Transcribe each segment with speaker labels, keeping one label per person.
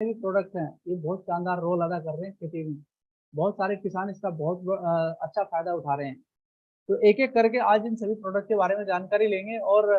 Speaker 1: भी प्रोडक्ट हैं ये बहुत शानदार रोल अदा कर रहे हैं खेती में। बहुत सारे किसान इसका बहुत अच्छा फायदा उठा रहे हैं। तो एक एक करके आज इन सभी प्रोडक्ट के बारे में जानकारी लेंगे और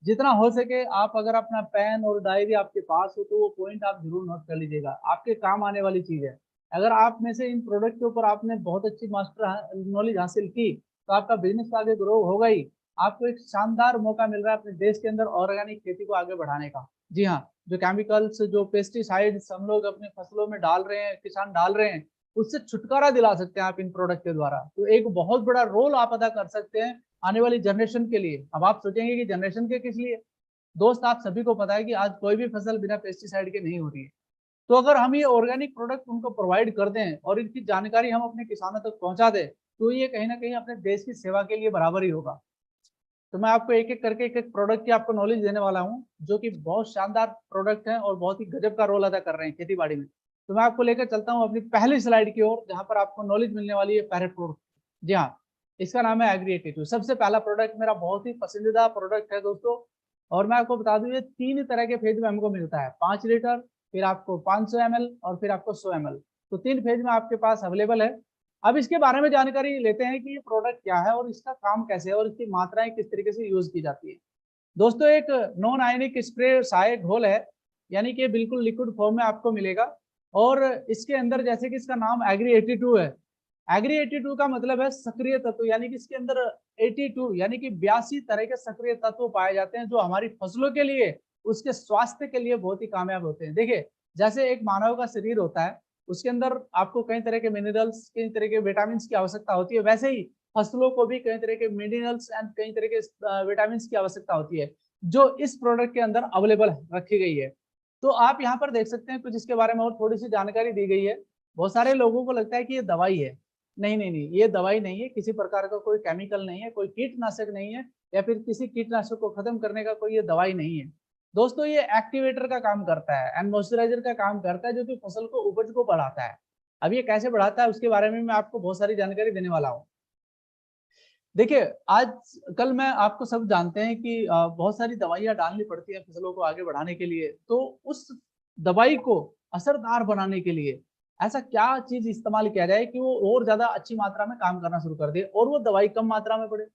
Speaker 1: जितना हो सके आप अगर अपना पेन और डायरी आपके पास हो तो वो पॉइंट आप जरूर नोट कर लीजिएगा, आपके काम आने वाली चीज है। अगर आप में से इन प्रोडक्ट के ऊपर आपने बहुत अच्छी मास्टर नॉलेज हासिल की तो आपका बिजनेस तो आगे ग्रो होगा ही। आपको एक शानदार मौका मिल रहा है अपने देश के अंदर ऑर्गेनिक खेती को आगे बढ़ाने का। जी हाँ, जो केमिकल्स जो पेस्टिसाइड्स हम लोग अपनी फसलों में डाल रहे हैं, किसान डाल रहे हैं, उससे छुटकारा दिला सकते हैं आप इन प्रोडक्ट के द्वारा। तो एक बहुत बड़ा रोल आप अदा कर सकते हैं आने वाली जनरेशन के लिए। अब आप सोचेंगे कि जनरेशन के किस लिए? दोस्त आप सभी को पता है कि आज कोई भी फसल बिना पेस्टिसाइड के नहीं हो रही है। तो अगर हम ये ऑर्गेनिक प्रोडक्ट उनको प्रोवाइड कर दें और इनकी जानकारी हम अपने किसानों तक पहुंचा दें तो ये कहीं ना कहीं अपने देश की सेवा के लिए बराबर ही होगा। तो मैं आपको एक एक करके एक एक प्रोडक्ट की आपको नॉलेज देने वाला हूँ जो कि बहुत शानदार प्रोडक्ट है और बहुत ही गजब का रोल अदा कर रहे हैं खेती बाड़ी में। तो मैं आपको लेकर चलता हूँ अपनी पहली स्लाइड की ओर जहां पर आपको नॉलेज मिलने वाली है पैरेट प्रोडक्ट। जी हाँ, इसका नाम है एग्री 82। सबसे पहला प्रोडक्ट मेरा बहुत ही पसंदीदा प्रोडक्ट है दोस्तों। और मैं आपको बता दूं ये 3 तरह के फेज में हमको मिलता है, 5 लीटर, फिर आपको 500 ml और फिर आपको 100 ml। तो 3 फेज में आपके पास अवेलेबल है। अब इसके बारे में जानकारी लेते हैं कि ये प्रोडक्ट क्या है और इसका काम कैसे है और इसकी मात्राएं किस तरीके से यूज की जाती है। दोस्तों एक नॉन आयनिक स्प्रे सहायक घोल है, यानी कि बिल्कुल लिक्विड फॉर्म में आपको मिलेगा। और इसके अंदर जैसे कि इसका नाम एग्री 82 है। एग्री 82 का मतलब है सक्रिय तत्व, यानी कि इसके अंदर 82 यानी कि 82 तरह के सक्रिय तत्व पाए जाते हैं जो हमारी फसलों के लिए, उसके स्वास्थ्य के लिए बहुत ही कामयाब होते हैं। देखिए, जैसे एक मानव का शरीर होता है, उसके अंदर आपको कई तरह के मिनरल्स, कई तरह के विटामिन की आवश्यकता होती है, वैसे ही फसलों को भी कई तरह के मिनरल्स एंड कई तरह के विटामिन की आवश्यकता होती है जो इस प्रोडक्ट के अंदर अवेलेबल रखी गई है। तो आप यहाँ पर देख सकते हैं कुछ इसके बारे में और थोड़ी सी जानकारी दी गई है। बहुत सारे लोगों को लगता है कि ये दवाई है। नहीं नहीं नहीं, ये दवाई नहीं है, किसी प्रकार का कोई केमिकल नहीं है, कोई कीटनाशक नहीं है, या फिर किसी कीटनाशक को खत्म करने का कोई ये दवाई नहीं है। दोस्तों ये एक्टिवेटर का काम करता है एंड मॉइस्चराइजर का काम करता है जो कि फसल को उपज को बढ़ाता है। अब ये कैसे बढ़ाता है उसके बारे में मैं आपको बहुत सारी जानकारी देने वाला हूँ। देखिए, आज कल मैं आपको सब जानते हैं कि बहुत सारी दवाइयां डालनी पड़ती है फसलों को आगे बढ़ाने के लिए। तो उस दवाई को असरदार बनाने के लिए ऐसा क्या चीज इस्तेमाल किया जाए कि वो और ज्यादा अच्छी मात्रा में काम करना शुरू कर दे और वो दवाई कम मात्रा में पड़े।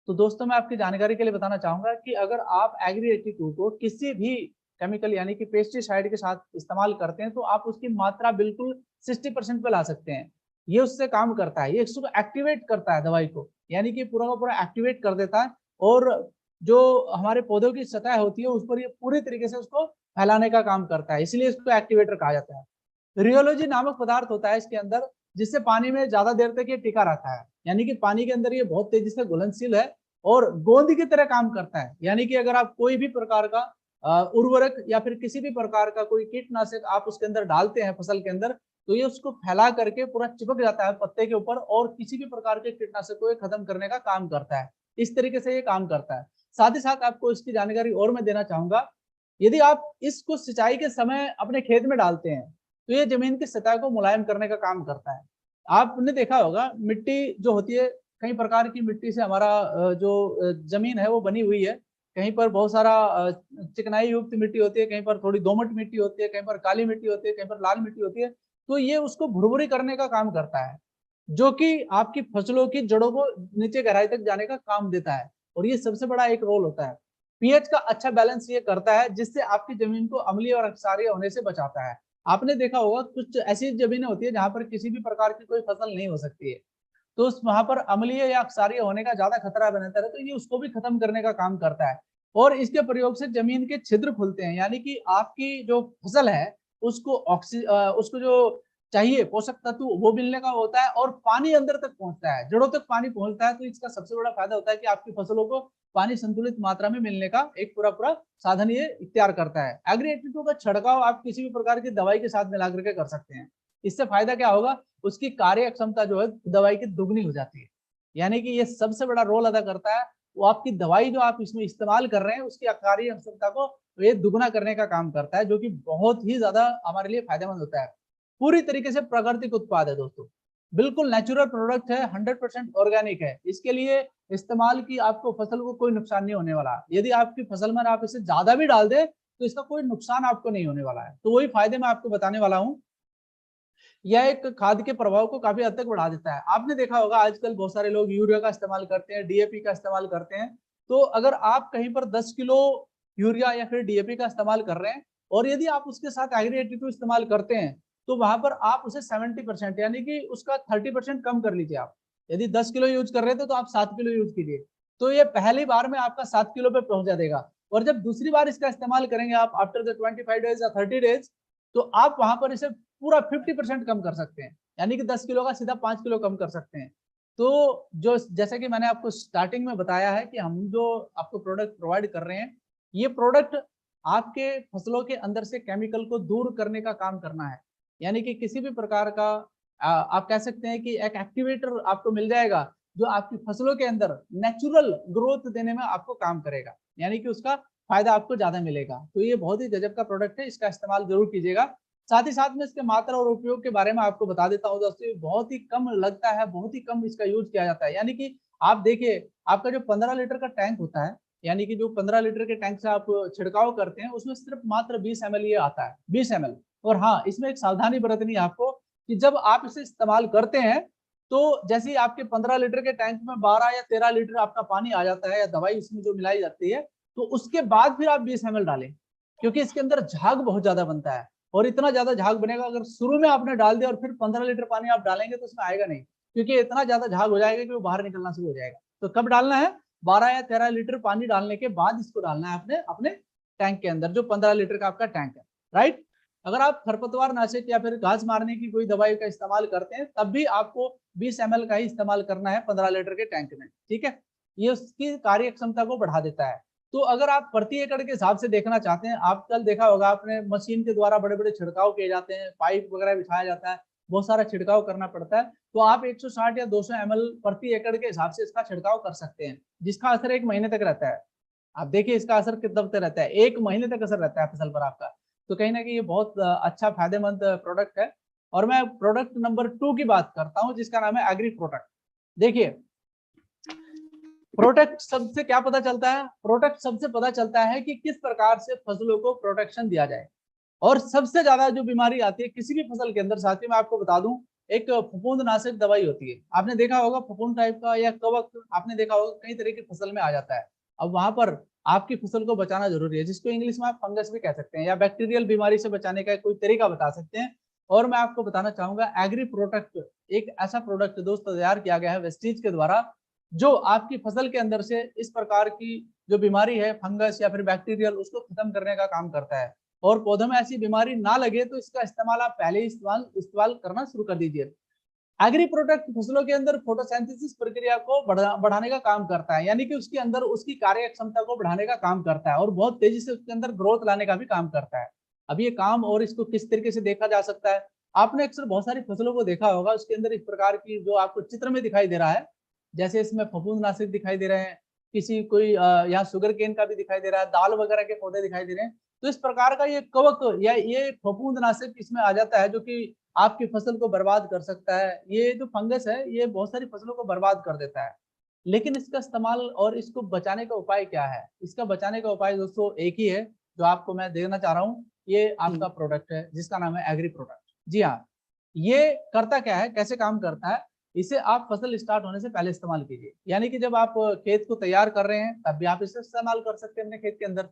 Speaker 1: तो दोस्तों मैं आपकी जानकारी के लिए बताना चाहूंगा कि अगर आप एग्री 82 को किसी भी केमिकल यानी कि पेस्टिसाइड के साथ इस्तेमाल करते हैं तो आप उसकी मात्रा बिल्कुल 60% पे ला सकते हैं। ये उससे काम करता है, ये उसको एक्टिवेट करता है दवाई को, यानी कि पूरा का पूरा एक्टिवेट कर देता है। और जो हमारे पौधों की सतह होती है उस पर ये पूरी तरीके से उसको फैलाने का काम करता है, इसलिए इसको एक्टिवेटर कहा जाता है। रियोलॉजी नामक पदार्थ होता है इसके अंदर जिससे पानी में ज्यादा देर तक ये टिका रहता है, यानी कि पानी के अंदर ये बहुत तेजी से घुलनशील है और गोंद की तरह काम करता है। यानी कि अगर आप कोई भी प्रकार का उर्वरक या फिर किसी भी प्रकार का कोई कीटनाशक आप उसके अंदर डालते हैं फसल के अंदर, तो ये उसको फैला करके पूरा चिपक जाता है पत्ते के ऊपर और किसी भी प्रकार के कीटनाशक को ये खत्म करने का काम करता है। इस तरीके से ये काम करता है। साथ ही साथ आपको इसकी जानकारी और मैं देना चाहूंगा, यदि आप इसको सिंचाई के समय अपने खेत में डालते हैं तो ये जमीन की सतह को मुलायम करने का काम करता है। आपने देखा होगा मिट्टी जो होती है, कई प्रकार की मिट्टी से हमारा जो जमीन है वो बनी हुई है। कहीं पर बहुत सारा चिकनाई युक्त मिट्टी होती है, कहीं पर थोड़ी दोमट मिट्टी होती है, कहीं पर काली मिट्टी होती है, कहीं पर लाल मिट्टी होती है। तो ये उसको भुरभुरी करने का काम करता है जो कि आपकी फसलों की जड़ों को नीचे गहराई तक जाने का काम देता है। और ये सबसे बड़ा एक रोल होता है। पीएच का अच्छा बैलेंस ये करता है जिससे आपकी जमीन को अम्लीय और क्षारीय होने से बचाता है। आपने देखा होगा कुछ ऐसी जमीनें होती है जहां पर किसी भी प्रकार की कोई फसल नहीं हो सकती है, तो वहां पर अम्लीय या क्षारीय होने का ज्यादा खतरा बनता है, तो ये उसको भी खत्म करने का काम करता है। और इसके प्रयोग से जमीन के छिद्र खुलते हैं, यानी कि आपकी जो फसल है उसको उसको जो चाहिए पोषक तत्व वो मिलने का होता है और पानी अंदर तक पहुंचता है, जड़ों तक पानी पहुंचता है। तो इसका सबसे बड़ा फायदा होता है कि आपकी फसलों को पानी संतुलित मात्रा में मिलने का एक पूरा पूरा साधन ये इख्तियार करता है। एग्री 82 का छिड़काव आप किसी भी प्रकार की दवाई के साथ मिला करके कर सकते हैं। इससे फायदा क्या होगा, उसकी कार्य क्षमता जो है दवाई की दुगनी हो जाती है। यानी कि ये सबसे बड़ा रोल अदा करता है, वो आपकी दवाई जो आप इसमें इस्तेमाल कर रहे हैं उसकी कार्य क्षमता को ये दुगना करने का काम करता है, जो कि बहुत ही ज्यादा हमारे लिए फायदेमंद होता है। पूरी तरीके से प्राकृतिक उत्पाद है दोस्तों, बिल्कुल नेचुरल प्रोडक्ट है, 100% ऑर्गेनिक है। इसके लिए इस्तेमाल की आपको फसल को कोई नुकसान नहीं होने वाला। यदि आपकी फसल में आप इसे ज्यादा भी डाल दे तो इसका कोई नुकसान आपको नहीं होने वाला है। तो वही फायदे मैं आपको बताने वाला हूँ। यह एक खाद के प्रभाव को काफी हद तक बढ़ा देता है। आपने देखा होगा आजकल बहुत सारे लोग यूरिया का इस्तेमाल करते हैं, डीएपी का इस्तेमाल करते हैं। तो अगर आप कहीं पर 10 किलो यूरिया या फिर डीएपी का इस्तेमाल कर रहे हैं और यदि आप उसके साथ एग्री 82 इस्तेमाल करते हैं तो वहां पर आप उसे 70% यानी कि उसका 30% कम कर लीजिए। आप यदि 10 किलो यूज कर रहे थे तो आप 7 किलो यूज कीजिए, तो ये पहली बार में आपका 7 किलो पे पहुंचा देगा। और जब दूसरी बार इसका इस्तेमाल करेंगे आप आफ्टर द 25 डेज या 30 डेज, तो आप वहां पर इसे पूरा 50% कम कर सकते हैं, यानी कि 10 किलो का सीधा 5 किलो कम कर सकते हैं। तो जो जैसे कि मैंने आपको स्टार्टिंग में बताया है कि हम जो आपको प्रोडक्ट प्रोवाइड कर रहे हैं, ये प्रोडक्ट आपके फसलों के अंदर से केमिकल को दूर करने का काम करना है। यानी कि किसी भी प्रकार का आप कह सकते हैं कि एक एक्टिवेटर आपको मिल जाएगा जो आपकी फसलों के अंदर नेचुरल ग्रोथ देने में आपको काम करेगा, यानी कि उसका फायदा आपको ज्यादा मिलेगा। तो ये बहुत ही गजब का प्रोडक्ट है, इसका इस्तेमाल जरूर कीजिएगा। साथ ही साथ में इसके मात्रा और उपयोग के बारे में आपको बता देता हूँ दोस्तों, बहुत ही कम लगता है, बहुत ही कम इसका यूज किया जाता है। यानी कि आप देखिए, आपका जो 15 लीटर का टैंक होता है, यानी कि जो 15 लीटर के टैंक से आप छिड़काव करते हैं, उसमें सिर्फ मात्र 20 ml ये आता है, 20 ml। और हाँ, इसमें एक सावधानी बरतनी है आपको कि जब आप इसे इस्तेमाल करते हैं तो जैसे ही आपके 15 लीटर के टैंक में 12 या 13 लीटर आपका पानी आ जाता है या दवाई उसमें जो मिलाई जाती है, तो उसके बाद फिर आप 20 ml डालें, क्योंकि इसके अंदर झाग बहुत ज्यादा बनता है। और इतना ज्यादा झाग बनेगा, अगर शुरू में आपने डाल दिया और फिर 15 लीटर पानी आप डालेंगे तो उसमें आएगा नहीं, क्योंकि इतना ज्यादा झाग हो जाएगा कि वो बाहर निकलना शुरू हो जाएगा। तो कब डालना है? 12 या 13 लीटर पानी डालने के बाद इसको डालना है अपने अपने टैंक के अंदर, जो 15 लीटर का आपका टैंक है, राइट। अगर आप खरपतवार नाशक या फिर घास मारने की कोई दवाई का इस्तेमाल करते हैं, तब भी आपको 20 ml का ही इस्तेमाल करना है 15 लीटर के टैंक में, ठीक है। ये उसकी कार्य क्षमता को बढ़ा देता है। तो अगर आप प्रति एकड़ के हिसाब से देखना चाहते हैं, आप कल देखा होगा आपने, मशीन के द्वारा बड़े बड़े छिड़काव किए जाते हैं, पाइप वगैरह बिछाया जाता है, बहुत सारा छिड़काव करना पड़ता है। तो आप 160 या 200 ml प्रति एकड़ के हिसाब से इसका छिड़काव कर सकते हैं, जिसका असर 1 महीने तक रहता है। आप देखिए इसका असर कितना तक रहता है, 1 महीने तक असर रहता है फसल पर आपका। तो कहीं ना कहीं ये बहुत अच्छा फायदेमंद प्रोडक्ट है। और मैं प्रोडक्ट नंबर 2 की बात करता हूँ, जिसका नाम है एग्री प्रोडक्ट। देखिए, प्रोटेक्ट शब्द से क्या पता चलता है? प्रोटेक्ट शब्द से पता चलता है कि किस प्रकार से फसलों को प्रोटेक्शन दिया जाए। और सबसे ज्यादा जो बीमारी आती है किसी भी फसल के अंदर, साथियों मैं आपको बता दूं, एक फफूंदनाशक दवाई होती है। आपने देखा होगा फफूंद टाइप का या कवक, आपने देखा होगा कई तरह की फसल में आ जाता है। अब वहां पर आपकी फसल को बचाना जरूरी है, जिसको इंग्लिश में आप फंगस भी कह सकते हैं, या बैक्टीरियल बीमारी से बचाने का कोई तरीका बता सकते हैं। और मैं आपको बताना चाहूंगा, एग्री प्रोडक्ट एक ऐसा प्रोडक्ट दोस्तों तैयार किया गया है वेस्टीज के द्वारा, जो आपकी फसल के अंदर से इस प्रकार की जो बीमारी है फंगस या फिर बैक्टीरियल, उसको खत्म करने का काम करता है। और पौधों में ऐसी बीमारी ना लगे तो इसका इस्तेमाल आप पहले ही इस्तेमाल करना शुरू कर दीजिए। एग्री प्रोडक्ट फसलों के अंदर फोटोसिंथेसिस प्रक्रिया को बढ़ाने का काम करता है, यानी कि उसके अंदर उसकी कार्य क्षमता को बढ़ाने का काम करता है और बहुत तेजी से उसके अंदर ग्रोथ लाने का भी काम करता है। अब ये काम और इसको किस तरीके से देखा जा सकता है, आपने अक्सर बहुत सारी फसलों को देखा होगा, उसके अंदर इस प्रकार की जो आपको चित्र में दिखाई दे रहा है, जैसे इसमें फफूंदनाशक दिखाई दे रहे हैं, किसी कोई यहाँ शुगर केन का भी दिखाई दे रहा है, दाल वगैरह के पौधे दिखाई दे रहे हैं। तो इस प्रकार का ये कवक या ये फफूंदनाशक इसमें आ जाता है, जो कि आपकी फसल को बर्बाद कर सकता है। ये जो फंगस है ये बहुत सारी फसलों को बर्बाद कर देता है। लेकिन इसका इस्तेमाल और इसको बचाने का उपाय क्या है? इसका बचाने का उपाय दोस्तों एक ही है, जो आपको मैं देना चाह रहा हूँ। ये आपका प्रोडक्ट है जिसका नाम है एग्री प्रोडक्ट। जी हाँ, ये करता क्या है, कैसे काम करता है? इसे आप फसल स्टार्ट होने से पहले इस्तेमाल कीजिए, यानी कि जब आप खेत को तैयार कर रहे हैं तब भी आप इसे इस्तेमाल कर सकते हैं अपने खेत के अंदर।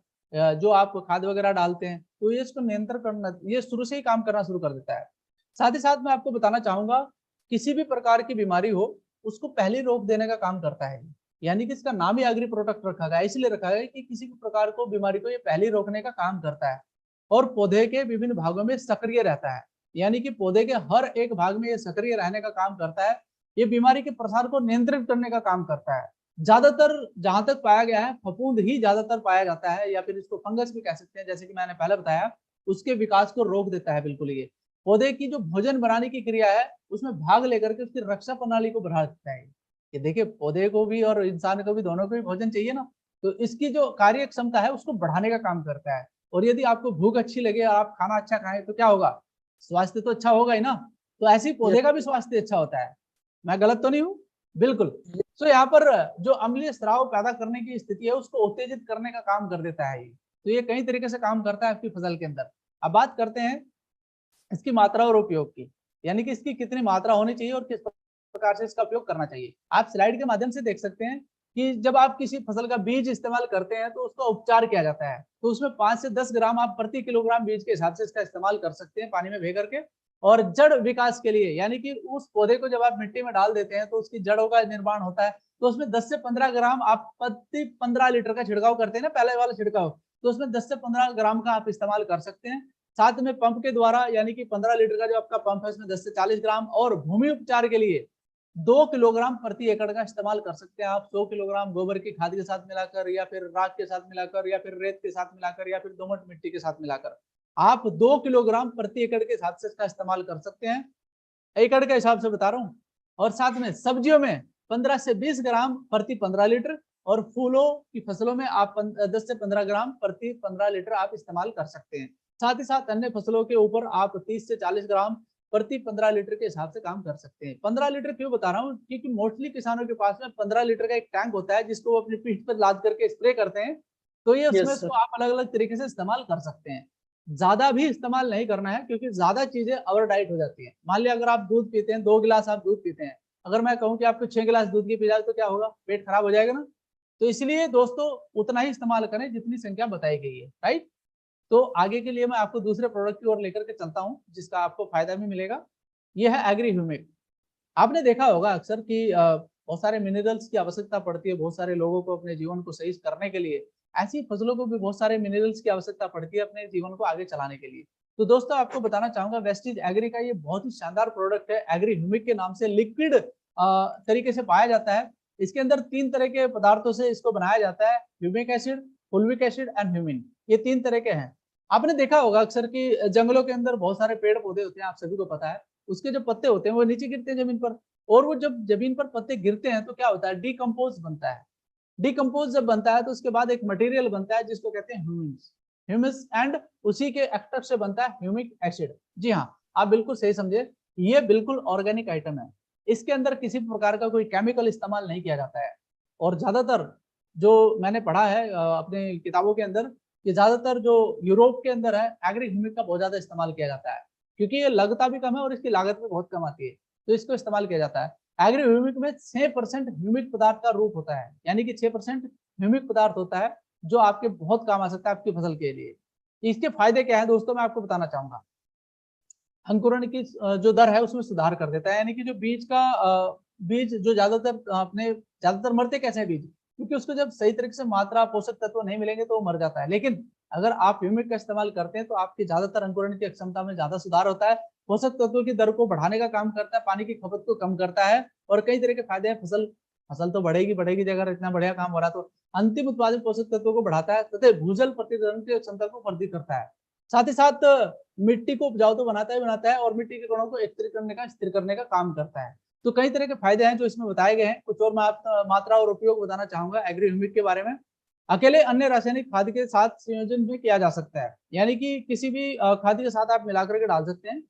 Speaker 1: जो आप खाद वगैरह डालते हैं तो ये इसको नियंत्रण करना, ये शुरू से ही काम करना शुरू कर देता है। साथ ही साथ मैं आपको बताना चाहूंगा, किसी भी प्रकार की बीमारी हो उसको पहले रोक देने का काम करता है। यानी कि इसका नाम ही एग्री प्रोडक्ट रखा गया, इसलिए रखा गया कि किसी भी प्रकार को बीमारी को ये पहले रोकने का काम करता है और पौधे के विभिन्न भागों में सक्रिय रहता है। यानी कि पौधे के हर एक भाग में ये सक्रिय रहने का काम करता है। ये बीमारी के प्रसार को नियंत्रित करने का काम करता है। ज्यादातर जहां तक पाया गया है, फफूंद ही ज्यादातर पाया जाता है, या फिर इसको फंगस भी कह सकते हैं, जैसे कि मैंने पहले बताया। उसके विकास को रोक देता है बिल्कुल। ये पौधे की जो भोजन बनाने की क्रिया है उसमें भाग लेकर के उसकी रक्षा प्रणाली को बढ़ा देता है। ये देखिए, पौधे को भी और इंसान को भी, दोनों को भी भोजन चाहिए ना, तो इसकी जो कार्य क्षमता है उसको बढ़ाने का काम करता है। और यदि आपको भूख अच्छी लगे और आप खाना अच्छा खाएं तो क्या होगा? स्वास्थ्य तो अच्छा होगा ही ना। तो ऐसे ही पौधे का भी स्वास्थ्य अच्छा होता है। मैं गलत तो नहीं हूँ? बिल्कुल। तो यहाँ पर जो अम्लीय स्राव पैदा करने की स्थिति है उसको उत्तेजित करने का काम कर देता है ये। तो ये कई तरीके से काम करता है आपकी फसल के अंदर। अब बात करते हैं इसकी मात्रा और उपयोग की, यानी कि इसकी कितनी मात्रा होनी चाहिए और किस प्रकार से इसका उपयोग करना चाहिए। आप स्लाइड के माध्यम से देख सकते हैं कि जब आप किसी फसल का बीज इस्तेमाल करते हैं तो उसका उपचार किया जाता है, तो उसमें 5 से 10 ग्राम आप प्रति किलोग्राम बीज के हिसाब से इसका इस्तेमाल कर सकते हैं पानी में भे करके। और जड़ विकास के लिए, यानी कि उस पौधे को जब आप मिट्टी में डाल देते हैं तो उसकी जड़ों का निर्माण होता है, तो उसमें 10 से 15 ग्राम आप प्रति 15 लीटर का छिड़काव करते हैं ना, पहले वाला छिड़काव, तो उसमें 10 से 15 ग्राम का आप इस्तेमाल कर सकते हैं। साथ में पंप के द्वारा, यानी कि 15 लीटर का जो आपका पंप है उसमें 10 से 40 ग्राम, और भूमि उपचार के लिए 2 किलोग्राम प्रति एकड़ का इस्तेमाल कर सकते हैं आप। 100 किलोग्राम गोबर की खाद के साथ मिलाकर, या फिर राख के साथ मिलाकर, या फिर रेत के साथ मिलाकर, या फिर दोमट मिट्टी के साथ मिलाकर आप 2 किलोग्राम प्रति एकड़ के हिसाब से इसका इस्तेमाल कर सकते हैं, एकड़ के हिसाब से बता रहा हूँ। और साथ में सब्जियों में 15 से 20 ग्राम प्रति 15 लीटर, और फूलों की फसलों में आप 10 से 15 ग्राम प्रति 15 लीटर आप इस्तेमाल कर सकते हैं। साथ ही साथ अन्य फसलों के ऊपर आप 30 से 40 ग्राम प्रति 15 लीटर के हिसाब से काम कर सकते हैं। 15 लीटर क्यों बता रहा हूँ, क्योंकि मोस्टली किसानों के पास में 15 लीटर का एक टैंक होता है जिसको वो अपनी पीठ पर लाद करके स्प्रे करते हैं, तो ये उसमें
Speaker 2: यस सर।
Speaker 1: इसको आप अलग अलग तरीके से इस्तेमाल कर सकते हैं। ज्यादा भी इस्तेमाल नहीं करना है, क्योंकि ज्यादा चीजें ओवर डाइट हो जाती है। मान लिया अगर आप दूध पीते हैं, 2 गिलास आप दूध पीते हैं, अगर मैं कहूँ कि आपको 6 गिलास दूध की पी जाए तो क्या होगा, पेट खराब हो जाएगा ना। तो इसलिए दोस्तों उतना ही इस्तेमाल करें जितनी संख्या बताई गई है, राइट। तो आगे के लिए मैं आपको दूसरे प्रोडक्ट की ओर लेकर के चलता हूँ जिसका आपको फायदा भी मिलेगा। यह है एग्री ह्यूमिक। आपने देखा होगा अक्सर कि बहुत सारे मिनरल्स की आवश्यकता पड़ती है बहुत सारे लोगों को अपने जीवन को सही करने के लिए। ऐसी फसलों को भी बहुत सारे मिनरल्स की आवश्यकता पड़ती है अपने जीवन को आगे चलाने के लिए। तो दोस्तों आपको बताना चाहूंगा, वेस्टीज एग्री का ये बहुत ही शानदार प्रोडक्ट है। एग्री ह्यूमिक के नाम से लिक्विड तरीके से पाया जाता है। इसके अंदर 3 तरह के पदार्थों से इसको बनाया जाता है, humic acid, fulvic acid and humin. ये 3 तरह के हैं। आपने देखा होगा अक्सर कि जंगलों के अंदर बहुत सारे पेड़ पौधे होते हैं, आप सभी को पता है। उसके जो पत्ते होते हैं वो नीचे गिरते हैं जमीन पर, और वो जब जमीन पर पत्ते गिरते हैं तो क्या होता है, डिकम्पोज बनता है। डिकम्पोज जब बनता है तो उसके बाद एक मटेरियल बनता है जिसको कहते हैं ह्यूमिस। ह्यूमिस एंड उसी के एक्सट्रैक्ट से बनता है ह्यूमिक एसिड। जी हाँ, आप बिल्कुल सही समझे, ये बिल्कुल ऑर्गेनिक आइटम है। इसके अंदर किसी प्रकार का कोई केमिकल इस्तेमाल नहीं किया जाता है। और ज्यादातर जो मैंने पढ़ा है अपने किताबों के अंदर, कि ज्यादातर जो यूरोप के अंदर है, एग्री ह्यूमिक का बहुत ज्यादा इस्तेमाल किया जाता है, क्योंकि ये लगता भी कम है और इसकी लागत भी बहुत कम आती है, तो इसको इस्तेमाल किया जाता है। एग्री ह्यूमिक में 6% ह्यूमिक पदार्थ का रूप होता है, यानी कि 6% ह्यूमिक पदार्थ होता है जो आपके बहुत काम आ सकता है आपकी फसल के लिए। इसके फायदे क्या है दोस्तों, मैं आपको बताना चाहूंगा। अंकुरण की जो दर है उसमें सुधार कर देता है, यानी कि जो बीज का बीज जो ज्यादातर अपने ज्यादातर मरते कैसे हैं बीज, क्योंकि उसको जब सही तरीके से मात्रा पोषक तत्व नहीं मिलेंगे तो वो मर जाता है। लेकिन अगर आप ह्यूमिक का इस्तेमाल करते हैं तो आपकी ज्यादातर अंकुरण की क्षमता में ज्यादा सुधार होता है, पोषक तत्वों की दर को बढ़ाने का काम करता है, पानी की खपत को कम करता है, और कई तरह के फायदे हैं। फसल फसल तो बढ़ेगी बढ़ेगी, अगर इतना बढ़िया काम हो रहा है तो अंतिम उत्पादित पोषक तत्वों को बढ़ाता है तथा भूजल प्रतिरोधन की क्षमता को वर्धित करता है। साथ ही साथ मिट्टी को उपजाऊ तो बनाता है और मिट्टी के गुणों को स्थिर करने का काम करता है। तो कई तरह के फायदे हैं जो इसमें बताए गए हैं। कुछ और मैं आपको मात्रा और उपयोग बताना चाहूंगा एग्री ह्यूमिक के बारे में। अकेले अन्य रासायनिक खाद के साथ संयोजन भी किया जा सकता है, यानी कि किसी भी खाद के साथ आप मिलाकर के डाल सकते हैं।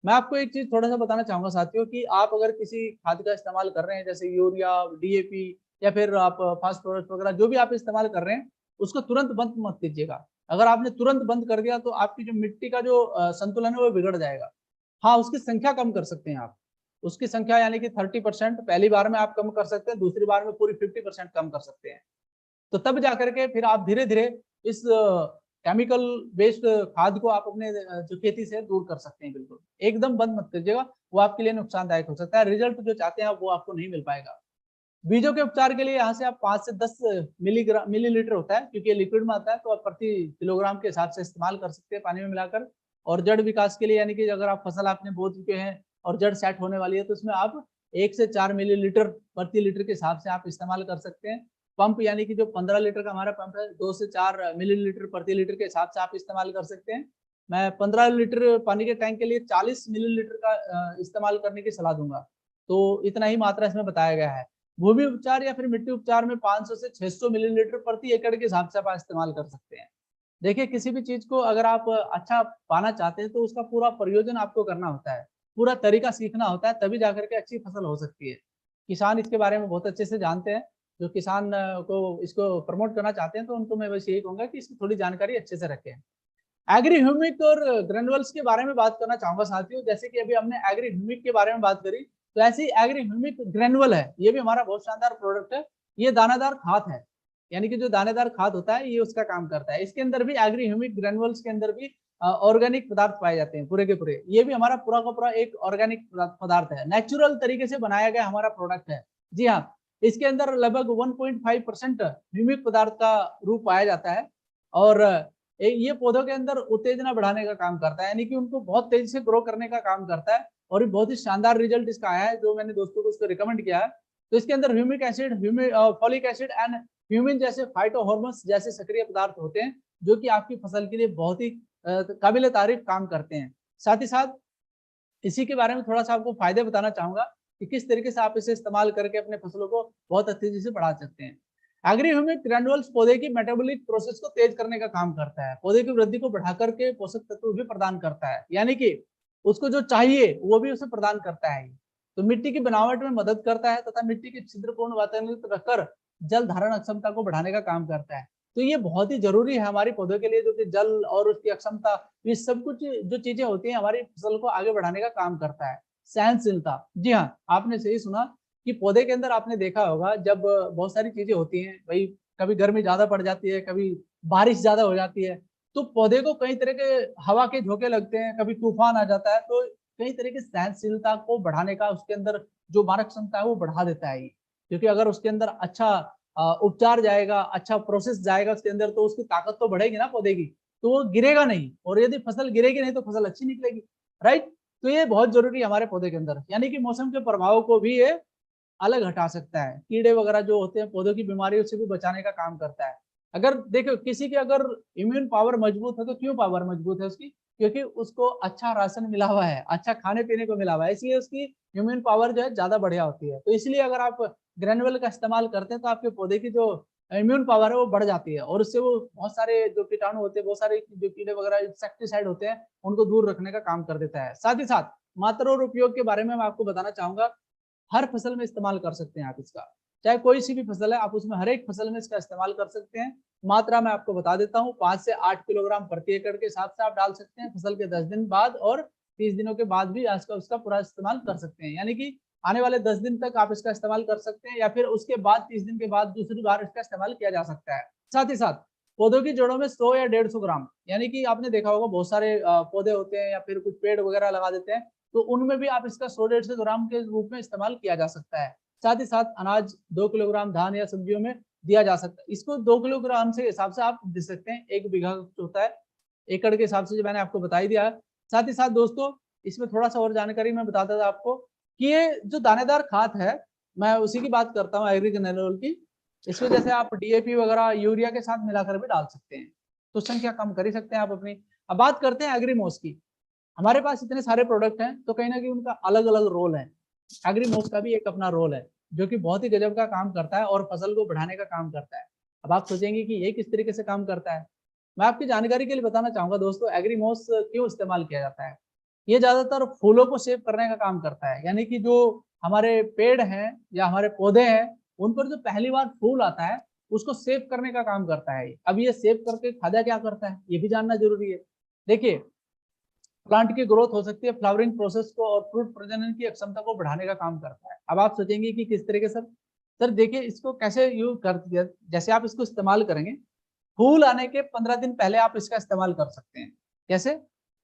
Speaker 1: मैं आपको एक चीज थोड़ा सा बताना चाहूंगा साथियों, कि आप अगर किसी खाद का इस्तेमाल कर रहे हैं जैसे यूरिया, डीएपी, या फिर आप फास्फोरस वगैरह जो भी आप इस्तेमाल कर रहे हैं, उसको तुरंत बंद मत कीजिएगा। अगर आपने तुरंत बंद कर दिया तो आपकी जो मिट्टी का जो संतुलन है वो बिगड़ जाएगा। हाँ, उसकी संख्या कम कर सकते हैं आप, उसकी संख्या यानी कि 30% पहली बार में आप कम कर सकते हैं, दूसरी बार में पूरी 50% कम कर सकते हैं। तो तब जाकर के फिर आप धीरे धीरे इस केमिकल बेस्ड खाद को आप अपने जो खेती से दूर कर सकते हैं। बिल्कुल एकदम बंद मत कीजिएगा, वो आपके लिए नुकसानदायक हो सकता है, रिजल्ट जो चाहते हैं वो आपको नहीं मिल पाएगा। बीजों के उपचार के लिए यहाँ से आप 5 से 10 मिलीलीटर होता है, क्योंकि लिक्विड में आता है, तो आप प्रति किलोग्राम के हिसाब से इस्तेमाल कर सकते हैं पानी में मिलाकर। और जड़ विकास के लिए, यानी कि अगर आप फसल आपने बो चुके हैं और जड़ सेट होने वाली है, तो उसमें आप 1 से 4 मिलीलीटर प्रति लीटर के हिसाब से आप इस्तेमाल कर सकते हैं। पंप यानी कि जो 15 लीटर का हमारा पंप है, 2 से 4 मिलीलीटर प्रति लीटर के हिसाब से आप इस्तेमाल कर सकते हैं। मैं 15 लीटर पानी के टैंक के लिए 40 मिलीलीटर का इस्तेमाल करने की सलाह दूंगा। तो इतना ही मात्रा इसमें बताया गया है। भूमि उपचार या फिर मिट्टी उपचार में 500 से 600 मिलीलीटर प्रति एकड़ के हिसाब से आप इस्तेमाल कर सकते हैं। देखिए, किसी भी चीज को अगर आप अच्छा पाना चाहते हैं तो उसका पूरा प्रयोजन आपको करना होता है, पूरा तरीका सीखना होता है, तभी जाकर के अच्छी फसल हो सकती है। किसान इसके बारे में बहुत अच्छे से जानते हैं। जो किसान को इसको प्रमोट करना चाहते हैं, तो उनको मैं बस यही कहूंगा कि इसकी थोड़ी जानकारी अच्छे से रखें। एग्री ह्यूमिक और ग्रेनुअल्स के बारे में बात करना चाहूंगा साथियों। जैसे कि अभी हमने एग्री ह्यूमिक के बारे में बात करी, तो ऐसे ही एग्री ह्यूमिक ग्रेनुअल है, ये भी हमारा बहुत शानदार प्रोडक्ट है। ये दानादार खाद है, यानी कि जो दानेदार खाद होता है ये उसका काम करता है। इसके अंदर भी एग्री ह्यूमिक ग्रेनुअल्स के अंदर भी ऑर्गेनिक पदार्थ पाए जाते हैं पूरे के पूरे। ये भी हमारा पूरा का पूरा एक ऑर्गेनिक पदार्थ है, नेचुरल तरीके से बनाया गया हमारा प्रोडक्ट है। जी हाँ, इसके अंदर लगभग 1.5% ह्यूमिक पदार्थ का रूप पाया जाता है, और ये पौधों के अंदर उत्तेजना बढ़ाने का काम करता है, यानी कि उनको बहुत तेजी से ग्रो करने का काम करता है। और ये बहुत ही शानदार रिजल्ट इसका आया है, जो मैंने दोस्तों को उसको रिकमेंड किया है। तो इसके अंदर humic acid, folic acid and humin जैसे फाइटो हार्मोन्स जैसे सक्रिय पदार्थ होते हैं, जो कि आपकी फसल के लिए बहुत ही काबिल तारीफ काम करते हैं। साथ ही साथ इसी के बारे में थोड़ा सा आपको फायदे बताना चाहूंगा कि किस तरीके से आप इसे इस्तेमाल करके अपने फसलों को बहुत तेजी से बढ़ा सकते हैं। एग्री ह्यूमिक ग्रैन्युल्स पौधे की मेटाबॉलिक प्रोसेस को तेज करने का काम करता है, पौधे की वृद्धि को बढ़ा करके पोषक तत्व भी प्रदान करता है, यानी कि उसको जो चाहिए वो भी उसे प्रदान करता है। तो मिट्टी की बनावट में मदद करता है तथा मिट्टी के छिद्रपूर्ण वातावरण रखकर जल धारण क्षमता को बढ़ाने का काम करता है। तो ये बहुत ही जरूरी है हमारे पौधों के लिए, जो कि जल और उसकी अक्षमता, ये सब कुछ जो चीजें होती हैं हमारी फसल को आगे बढ़ाने का काम करता है। सहनशीलता, जी हाँ, आपने सही सुना कि पौधे के अंदर आपने देखा होगा जब बहुत सारी चीजें होती हैं भाई, कभी गर्मी ज्यादा पड़ जाती है, कभी बारिश ज्यादा हो जाती है, तो पौधे को कई तरह के हवा के झोंके लगते हैं, कभी तूफान आ जाता है, तो कई तरह की सहनशीलता को बढ़ाने का उसके अंदर जो मारक क्षमता है वो बढ़ा देता है। क्योंकि अगर उसके अंदर अच्छा उपचार जाएगा, अच्छा प्रोसेस जाएगा उसके अंदर, तो उसकी ताकत तो बढ़ेगी ना पौधे की, तो वो गिरेगा नहीं, और यदि फसल गिरेगी नहीं तो फसल अच्छी निकलेगी, राइट। तो ये बहुत जरूरी है हमारे पौधे के अंदर, यानी कि मौसम के प्रभाव को भी ये अलग हटा सकता है, कीड़े वगैरह जो होते हैं पौधों की बीमारियों से भी बचाने का काम करता है। अगर देखो किसी की अगर इम्यून पावर मजबूत है, तो क्यों पावर मजबूत है उसकी? क्योंकि उसको अच्छा राशन मिला हुआ है, अच्छा खाने पीने को मिला हुआ है, इसलिए उसकी इम्यून पावर जो है ज्यादा बढ़िया होती है। तो इसलिए अगर आप ग्रेनुअल का इस्तेमाल करते हैं तो आपके पौधे की जो इम्यून पावर है वो बढ़ जाती है, और उससे वो बहुत सारे जो कीटाणु होते हैं, बहुत सारे जो कीड़े वगैरह इंसेक्टिसाइड होते हैं, उनको दूर रखने का काम कर देता है। साथ ही साथ मात्रा और उपयोग के बारे में मैं आपको बताना चाहूंगा। हर फसल में इस्तेमाल कर सकते हैं आप इसका, चाहे कोई सी भी फसल है, आप उसमें हर एक फसल में इसका इस्तेमाल कर सकते हैं। मात्रा मैं आपको बता देता हूँ, 5 से 8 किलोग्राम प्रति एकड़ के हिसाब से आप डाल सकते हैं फसल के 10 दिन बाद, और 30 दिनों के बाद भी इसका उसका पूरा इस्तेमाल कर सकते हैं, यानी कि आने वाले 10 दिन तक आप इसका इस्तेमाल कर सकते हैं, या फिर उसके बाद 30 दिन के बाद दूसरी बार इसका इस्तेमाल किया जा सकता है। साथ ही साथ पौधों की जड़ों में 100 या 150 ग्राम, यानी कि आपने देखा होगा बहुत सारे पौधे होते हैं या फिर कुछ पेड़ वगैरह लगा देते हैं, तो उनमें भी आप इसका 100-150 ग्राम के रूप में इस्तेमाल किया जा सकता है। साथ ही साथ अनाज 2 किलोग्राम धान या सब्जियों में दिया जा सकता है। इसको 2 किलोग्राम से हिसाब से आप दे सकते हैं, 1 बीघा होता है, एकड़ के हिसाब से जो मैंने आपको बता ही दिया है। साथ ही साथ दोस्तों इसमें थोड़ा सा और जानकारी मैं बताता था आपको कि ये जो दानेदार खाद है, मैं उसी की बात करता हूँ एग्री ग्रेनुल की। इसमें जैसे आप डीएपी वगैरह यूरिया के साथ मिलाकर भी डाल सकते हैं, तो संख्या कम कर ही सकते हैं आप अपनी। अब बात करते हैं एग्रीमोस की। हमारे पास इतने सारे प्रोडक्ट हैं, तो कहीं ना कहीं उनका अलग अलग रोल है। एग्रीमोस का भी एक अपना रोल है, जो कि बहुत ही गजब का काम करता है और फसल को बढ़ाने का काम करता है। अब आप सोचेंगे कि ये किस तरीके से काम करता है, मैं आपकी जानकारी के लिए बताना चाहूंगा दोस्तों, एग्रीमोस क्यों इस्तेमाल किया जाता है। ये ज्यादातर फूलों को सेव करने का काम करता है, यानी कि जो हमारे पेड़ हैं या हमारे पौधे हैं, उन पर जो पहली बार फूल आता है उसको सेव करने का काम करता है। अब ये सेव करके फायदा क्या करता है ये भी जानना जरूरी है। देखिए, प्लांट की ग्रोथ हो सकती है, फ्लावरिंग प्रोसेस को और फ्रूट प्रजनन की क्षमता को बढ़ाने का काम करता है। अब आप सोचेंगे कि किस तरीके से? सर देखिए, इसको कैसे यूज करते हैं, जैसे आप इसको इस्तेमाल करेंगे, फूल आने के 15 दिन पहले आप इसका इस्तेमाल कर सकते हैं। कैसे?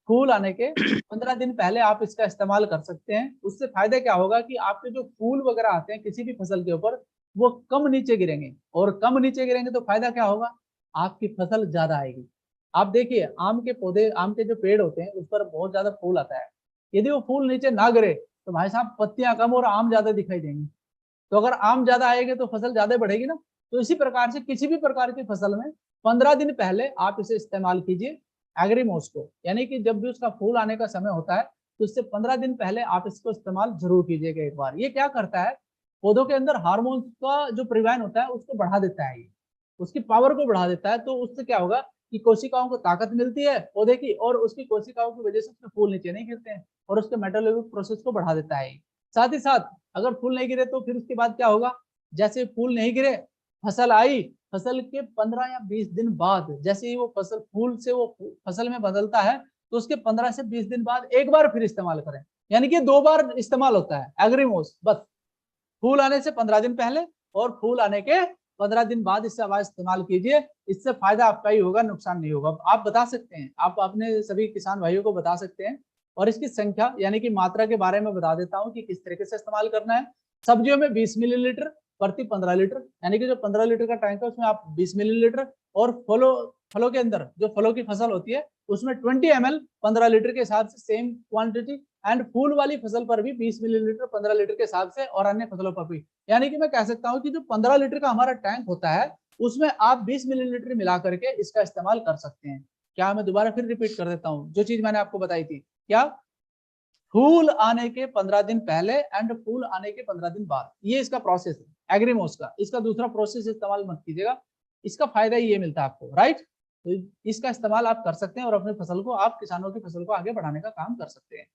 Speaker 1: फूल आने के 15 दिन पहले आप इसका इस्तेमाल कर सकते हैं। उससे फायदा क्या होगा कि आपके जो फूल वगैरह आते हैं किसी भी फसल के ऊपर, वो कम नीचे गिरेंगे, और कम नीचे गिरेंगे तो फायदा क्या होगा, आपकी फसल ज्यादा आएगी। आप देखिए, आम के पौधे, आम के जो पेड़ होते हैं उस पर बहुत ज्यादा फूल आता है, यदि वो फूल नीचे ना गिरे तो भाई साहब पत्तियां कम और आम ज्यादा दिखाई देंगी। तो अगर आम ज्यादा आएंगे तो फसल ज्यादा बढ़ेगी ना। तो इसी प्रकार से किसी भी प्रकार की फसल में 15 दिन पहले आप इसे इस्तेमाल कीजिए, एग्रीमोस को, यानी कि जब भी उसका फूल आने का समय होता है तो उससे 15 दिन पहले आप इसको इस्तेमाल जरूर कीजिएगा एक बार। ये क्या करता है, पौधों के अंदर हार्मोन्स का जो परिवहन होता है उसको बढ़ा देता है, ये उसकी पावर को बढ़ा देता है। तो उससे क्या होगा कि कोशिकाओं को ताकत मिलती है पौधे की, और उसकी कोशिकाओं की वजह से उसके फूल नीचे नहीं गिरते हैं, और उसके मेटाबॉलिक प्रोसेस को बढ़ा देता है। साथ ही साथ अगर फूल नहीं गिरे तो फिर उसके बाद क्या होगा, जैसे फूल नहीं गिरे, फसल आई, फसल के 15 या 20 दिन बाद जैसे ही वो फसल फूल से वो फसल में बदलता है, तो उसके 15 से 20 दिन बाद एक बार फिर इस्तेमाल करें। यानी कि 2 बार इस्तेमाल होता है एग्रीमोस, बस फूल आने से 15 दिन पहले और फूल आने के 15 दिन बाद इससे आवाज इस्तेमाल कीजिए। इससे फायदा आपका ही होगा, नुकसान नहीं होगा। आप बता सकते हैं, आप अपने सभी किसान भाइयों को बता सकते हैं। और इसकी संख्या यानी कि मात्रा के बारे में बता देता हूं कि किस तरीके से इस्तेमाल करना है। सब्जियों में 20 मिलीलीटर प्रति 15 लीटर, यानी कि जो 15 लीटर का टैंक है उसमें आप 20 मिलीलीटर, और फलों के अंदर जो फलों की फसल होती है उसमें 20 ml 15 लीटर के हिसाब से सेम क्वांटिटी, एंड फूल वाली फसल पर भी 20 मिलीलीटर 15 लीटर के हिसाब से, और अन्य फसलों पर भी। यानी कि मैं कह सकता हूं कि जो 15 लीटर का हमारा टैंक होता है उसमें आप 20 मिलीलीटर मिला करके इसका इस्तेमाल कर सकते हैं। क्या मैं दोबारा फिर रिपीट कर देता हूं जो चीज मैंने आपको बताई थी, क्या? फूल आने के 15 दिन पहले एंड फूल आने के 15 दिन बाद, ये इसका प्रोसेस है एग्रीमोस का। इसका दूसरा प्रोसेस इस्तेमाल मत कीजिएगा, इसका फायदा ये मिलता है आपको, राइट? तो इसका इस्तेमाल आप कर सकते हैं और अपनी फसल को, आप किसानों की फसल को आगे बढ़ाने का काम कर सकते हैं।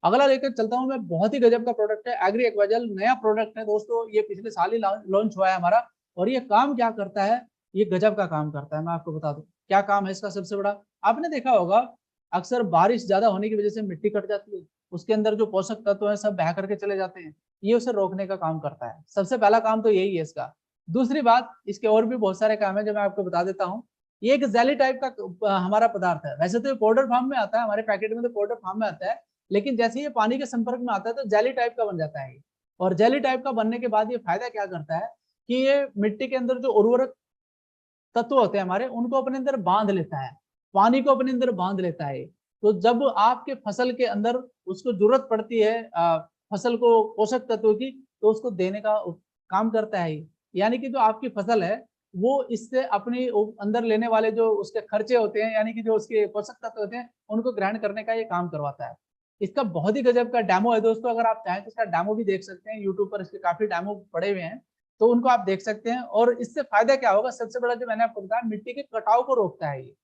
Speaker 1: अगला लेकर चलता हूं मैं, बहुत ही गजब का प्रोडक्ट है एग्री एक्वाजेल, नया प्रोडक्ट है दोस्तों, ये पिछले साल ही लॉन्च हुआ है हमारा। और ये काम क्या करता है, ये गजब का काम करता है। मैं आपको बता दूं क्या काम है इसका। सबसे बड़ा, आपने देखा होगा अक्सर बारिश ज्यादा होने की वजह से मिट्टी कट जाती है, उसके अंदर जो पोषक तत्व है सब बह करके चले जाते हैं, ये उसे रोकने का काम करता है। सबसे पहला काम तो यही है इसका। दूसरी बात, इसके और भी बहुत सारे काम है जो मैं आपको बता देता हूँ। ये एक जेली टाइप का हमारा पदार्थ है, वैसे तो ये पाउडर फॉर्म में आता है, हमारे पैकेट में तो पाउडर फॉर्म में आता है, लेकिन जैसे ये पानी के संपर्क में आता है तो जेली टाइप का बन जाता है। और जेली टाइप का बनने के बाद ये फायदा क्या करता है कि ये मिट्टी के अंदर जो उर्वरक तत्व होते हैं हमारे, उनको अपने अंदर बांध लेता है, पानी को अपने अंदर बांध लेता है। तो जब आपके फसल के अंदर उसको जरूरत पड़ती है फसल को पोषक तत्वों की, तो उसको देने का काम करता है। यानी कि जो आपकी फसल है वो इससे अपनी अंदर लेने वाले जो उसके खर्चे होते हैं, यानी कि जो उसके पोषक तत्व होते हैं, उनको ग्रहण करने का ये काम करवाता है। इसका बहुत ही गजब का डेमो है दोस्तों, अगर आप चाहें तो इसका डेमो भी देख सकते हैं, यूट्यूब पर इसके काफी डेमो पड़े हुए हैं, तो उनको आप देख सकते हैं। और इससे फायदा क्या होगा, सबसे बड़ा जो मैंने आपको बताया, मिट्टी के कटाव को रोकता है ये।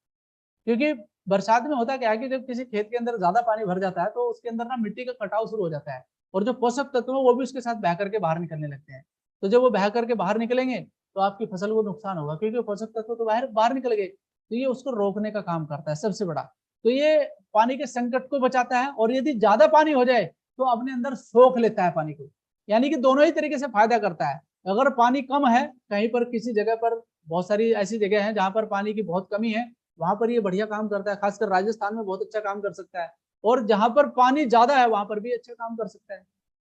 Speaker 1: क्योंकि बरसात में होता क्या है कि जब किसी खेत के अंदर ज्यादा पानी भर जाता है तो उसके अंदर ना मिट्टी का कटाव शुरू हो जाता है, और जो पोषक तत्व है वो भी उसके साथ बह करके बाहर निकलने लगते हैं। तो जब वो बह करके बाहर निकलेंगे तो आपकी फसल को नुकसान होगा, क्योंकि पोषक तत्व तो बाहर बाहर निकल गए। तो ये उसको रोकने का काम करता है सबसे बड़ा। तो ये पानी के संकट को बचाता है, और यदि ज्यादा पानी हो जाए तो अपने अंदर सोख लेता है पानी को। यानी कि दोनों ही तरीके से फायदा करता है। अगर पानी कम है कहीं पर, किसी जगह पर, बहुत सारी ऐसी जगह है जहां पर पानी की बहुत कमी है, वहां पर ये बढ़िया काम करता है। खासकर राजस्थान में बहुत अच्छा काम कर सकता है। और जहां पर पानी ज्यादा है वहां पर भी अच्छा काम कर सकता है।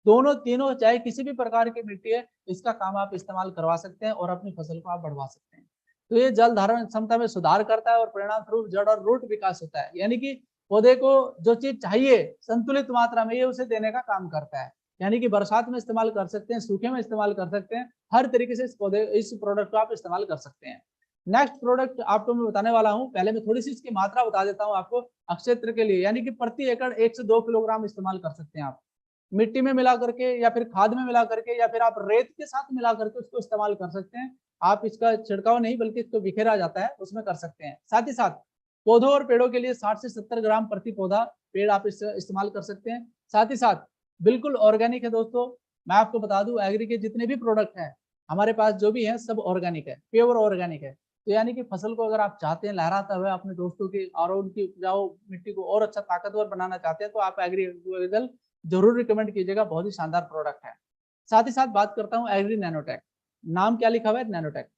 Speaker 1: दोनों तीनों, चाहे किसी भी प्रकार की मिट्टी है, इसका काम आप इस्तेमाल करवा सकते हैं और अपनी फसल को आप बढ़वा सकते हैं। तो ये जल धारण क्षमता में सुधार करता है और परिणाम स्वरूप जड़ और रूट विकास होता है। यानी कि पौधे को जो चीज चाहिए संतुलित मात्रा में, ये उसे देने का काम करता है। यानी कि बरसात में इस्तेमाल कर सकते हैं, सूखे में इस्तेमाल कर सकते हैं, हर तरीके से इस प्रोडक्ट को आप इस्तेमाल कर सकते हैं। नेक्स्ट प्रोडक्ट आपको मैं बताने वाला हूं, पहले मैं थोड़ी सी इसकी मात्रा बता देता हूं आपको। अक्षेत्र के लिए, यानी कि प्रति एकड़ 1 से 2 किलोग्राम इस्तेमाल कर सकते हैं आप, मिट्टी में मिला करके या फिर खाद में मिला करके, या फिर आप रेत के साथ मिला करके उसको इस्तेमाल कर सकते हैं। आप इसका छिड़काव नहीं बल्कि इसको बिखेरा जाता है उसमें कर सकते हैं। साथ ही साथ पौधों और पेड़ों के लिए 60 से 70 ग्राम प्रति पौधा पेड़ आप इस्तेमाल कर सकते हैं। साथ ही साथ बिल्कुल ऑर्गेनिक है दोस्तों। मैं आपको बता दूं, एग्री के जितने भी प्रोडक्ट हैं हमारे पास जो भी है सब ऑर्गेनिक है, प्योर ऑर्गेनिक है। तो यानी कि फसल को अगर आप चाहते हैं लहराता हुआ अपने दोस्तों की और उनकी उपजाऊ मिट्टी को और अच्छा ताकतवर बनाना चाहते हैं, तो आप एग्री जरूर रिकमेंड कीजिएगा, बहुत ही शानदार प्रोडक्ट है। साथ ही साथ बात करता हूँ एग्री नैनोटेक। नाम क्या लिखा हुआ है, नैनोटेक।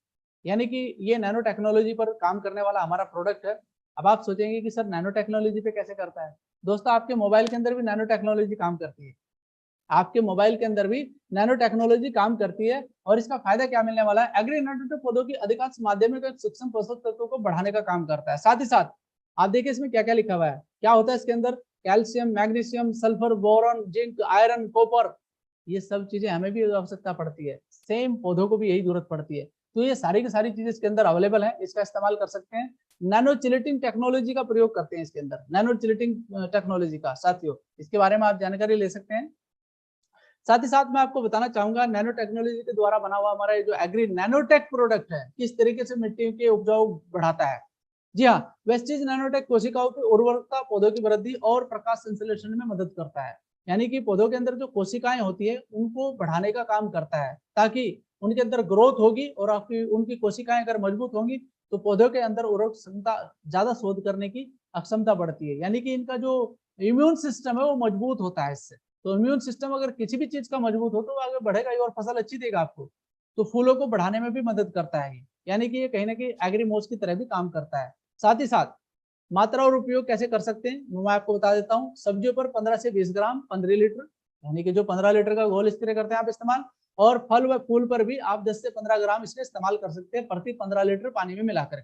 Speaker 1: यानी कि ये नैनो टेक्नोलॉजी पर काम करने वाला हमारा प्रोडक्ट है। अब आप सोचेंगे कि सर नैनो टेक्नोलॉजी पे कैसे करता है। दोस्तों आपके मोबाइल के अंदर भी नैनो टेक्नोलॉजी काम करती है, आपके मोबाइल के अंदर भी नैनो टेक्नोलॉजी काम करती है। और इसका फायदा क्या मिलने वाला है, एग्री नैनोटेक पौधों की अधिकांश माध्यमिक और सूक्ष्म पोषक तत्वों को बढ़ाने का काम करता है। साथ ही साथ आप देखिए इसमें क्या क्या लिखा हुआ है, क्या होता है इसके अंदर, calcium, magnesium, sulphur, boron, zinc, iron, copper, ये सब चीजें हमें भी आवश्यकता पड़ती है, सेम पौधों को भी यही जरूरत पड़ती है। तो ये सारी की सारी चीजें इसके अंदर अवेलेबल है, इसका इस्तेमाल कर सकते हैं। नैनो चिलेटिंग टेक्नोलॉजी का प्रयोग करते हैं इसके अंदर, नैनो चिलेटिंग टेक्नोलॉजी का साथियों, इसके बारे में आप जानकारी ले सकते हैं। साथ ही साथ मैं आपको बताना चाहूंगा नैनो टेक्नोलॉजी के द्वारा बना हुआ हमारा जो एग्री नैनोटेक प्रोडक्ट है किस तरीके से मिट्टी के उपजाऊ बढ़ाता है। जी हाँ, वेस्टीज नैनोटेक कोशिकाओं की उर्वरकता, पौधों की वृद्धि और प्रकाश संश्लेषण में मदद करता है। यानी कि पौधों के अंदर जो कोशिकाएं होती है उनको बढ़ाने का काम करता है, ताकि उनके अंदर ग्रोथ होगी और आपकी उनकी कोशिकाएं अगर मजबूत होंगी तो पौधों के अंदर उर्वरक क्षमता ज्यादा शोध करने की अक्षमता बढ़ती है, यानी कि इनका जो इम्यून सिस्टम है वो मजबूत होता है इससे। तो इम्यून सिस्टम अगर किसी भी चीज का मजबूत हो तो वो आगे बढ़ेगा ही और फसल अच्छी देगा आपको। तो फूलों को बढ़ाने में भी मदद करता है, यानी कि ये कहीं ना कहीं एग्रीमोस की तरह भी काम करता है। साथ ही साथ मात्रा और उपयोग कैसे कर सकते हैं मैं आपको बता देता हूँ। सब्जियों पर 15 से 20 ग्राम 15 लीटर, यानी कि जो 15 लीटर का घोल स्प्रे करते हैं आप इस्तेमाल, और फल व फूल पर भी आप 10 से 15 ग्राम इसमें इस्तेमाल कर सकते हैं प्रति 15 लीटर पानी में मिलाकर।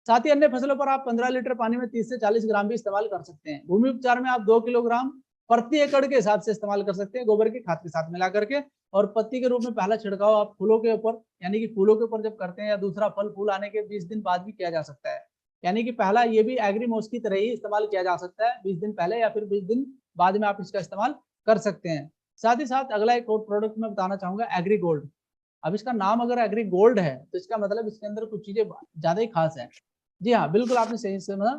Speaker 1: साथ ही अन्य फसलों पर आप 15 लीटर पानी में 30 से 40 ग्राम भी इस्तेमाल कर सकते हैं। भूमि उपचार में आप 2 किलोग्राम प्रति एकड़ के हिसाब से इस्तेमाल कर सकते हैं गोबर की खाद के साथ मिला करके। और पत्ती के रूप में पहला छिड़काव आप फूलों के ऊपर, यानी कि फूलों के ऊपर जब करते हैं, या दूसरा फल फूल आने के 20 दिन बाद भी किया जा सकता है। यानी कि पहला ये भी एग्रीमोस की तरह ही इस्तेमाल किया जा सकता है, 20 दिन पहले या फिर 20 दिन बाद में आप इसका इस्तेमाल कर सकते हैं। साथ ही साथ अगला एक और प्रोडक्ट मैं बताना चाहूंगा, एग्री गोल्ड। अब इसका नाम अगर एग्री गोल्ड है तो इसका मतलब इसके अंदर कुछ चीजें ज्यादा ही खास है। जी हाँ, बिल्कुल आपने सही समझा,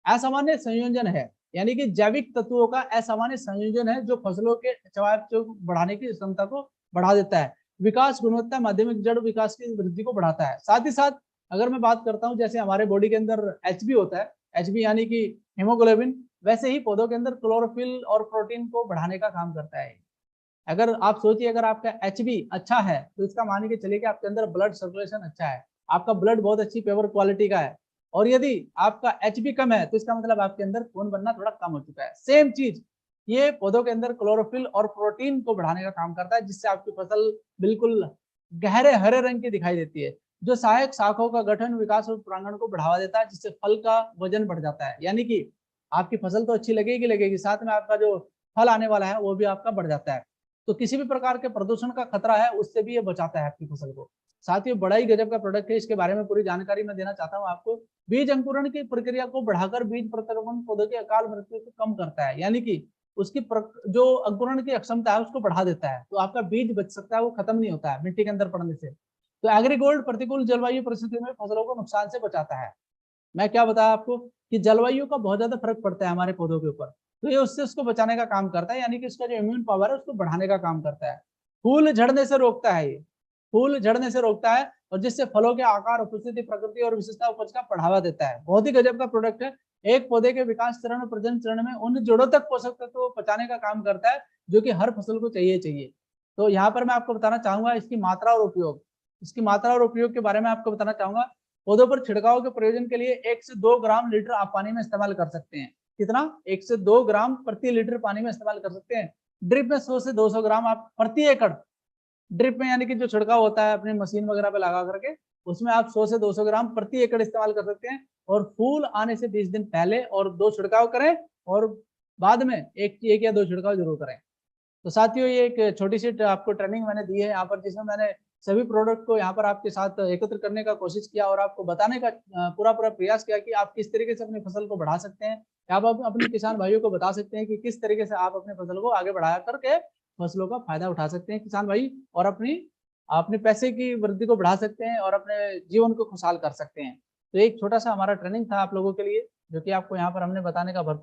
Speaker 1: असामान्य संयोजन है, यानी कि जैविक तत्वों का असामान्य संयोजन है जो फसलों के चयापचय को बढ़ाने की क्षमता को बढ़ा देता है, विकास गुणवत्ता माध्यमिक जड़ विकास की वृद्धि को बढ़ाता है। साथ ही साथ अगर मैं बात करता हूँ, जैसे हमारे बॉडी के अंदर एचबी होता है, एचबी यानी कि हीमोग्लोबिन, वैसे ही पौधों के अंदर क्लोरोफिल और प्रोटीन को बढ़ाने का काम करता है। अगर आप सोचिए, अगर आपका एचबी अच्छा है तो इसका मान के चलिए कि आपके अंदर ब्लड सर्कुलेशन अच्छा है, आपका ब्लड बहुत अच्छी प्योर क्वालिटी का है। और यदि आपका एचबी कम है तो इसका मतलब आपके अंदर खून बनना थोड़ा कम हो चुका है। सेम चीज ये पौधों के अंदर क्लोरोफिल और प्रोटीन को बढ़ाने का काम करता है, जिससे आपकी फसल बिल्कुल गहरे हरे रंग की दिखाई देती है, जो सहायक शाखाओं का गठन विकास और प्रांगण को बढ़ावा देता है, जिससे फल का वजन बढ़ जाता है। यानी कि आपकी फसल तो अच्छी लगेगी लगेगी, साथ में आपका जो फल आने वाला है वो भी आपका बढ़ जाता है। तो किसी भी प्रकार के प्रदूषण का खतरा है उससे भी ये बचाता है आपकी फसल को। साथ ही बड़ा ही गजब का प्रोडक्ट है, इसके बारे में पूरी जानकारी मैं देना चाहता हूँ आपको। बीज अंकुरण की प्रक्रिया को बढ़ाकर बीज प्रत्यारोपण पौधों की अकाल मृत्यु को कम करता है, यानी कि उसकी जो अंकुरण की क्षमता है उसको बढ़ा देता है, तो आपका बीज बच सकता है, वो खत्म नहीं होता है मिट्टी के अंदर पड़ने से। तो एग्रीगोल्ड प्रतिकूल जलवायु परिस्थितियों में फसलों को नुकसान से बचाता है। मैं क्या बताया आपको कि जलवायु का बहुत ज्यादा फर्क पड़ता है हमारे पौधों के ऊपर, तो ये उससे उसको बचाने का काम करता है, यानी कि इसका जो इम्यून पावर है उसको बढ़ाने का काम करता है। फूल झड़ने से रोकता है, ये फूल झड़ने से रोकता है, और जिससे फलों के आकार, उपस्थिति, प्रकृति और विशेषता उपज का बढ़ावा देता है। बहुत ही गजब का प्रोडक्ट है। एक पौधे के विकास चरण और प्रजनन चरण में उन जड़ों तक पोषक तत्व को पहुंचाने का काम करता है जो कि हर फसल को चाहिए चाहिए। तो यहाँ पर मैं आपको बताना चाहूंगा इसकी मात्रा और उपयोग। इसकी मात्रा और उपयोग के बारे में आपको बताना चाहूंगा। पौधों पर छिड़काव के प्रयोजन के लिए 1 से 2 ग्राम लीटर आप पानी में इस्तेमाल कर सकते हैं। कितना? 1 से 2 ग्राम प्रति लीटर पानी में इस्तेमाल कर सकते हैं। ड्रिप में 100 से 200 ग्राम आप प्रति एकड़, ड्रिप में यानी कि जो छिड़काव होता है अपने मशीन वगैरह पे लगा करके, उसमें आप 100 से 200 ग्राम प्रति एकड़ इस्तेमाल कर सकते हैं। और फूल आने से 20 दिन पहले और 2 छिड़काव करें, और बाद में एक या 2 छिड़काव जरूर करें। तो साथियों, ये एक छोटी सी आपको ट्रेनिंग मैंने दी है यहाँ पर, जिसमें मैंने सभी प्रोडक्ट को यहाँ पर आपके साथ एकत्र करने का कोशिश किया और आपको बताने का पूरा प्रयास किया कि आप किस तरीके से अपनी फसल को बढ़ा सकते हैं। आप अपने किसान भाइयों को बता सकते हैं कि किस तरीके से आप अपने फसल को आगे बढ़ा करके फसलों का फायदा उठा सकते हैं किसान भाई, और अपने पैसे की वृद्धि को बढ़ा सकते हैं और अपने जीवन को खुशहाल कर सकते हैं। तो एक छोटा सा हमारा ट्रेनिंग था आप लोगों के लिए, जो कि आपको यहाँ पर हमने बताने का भरपूर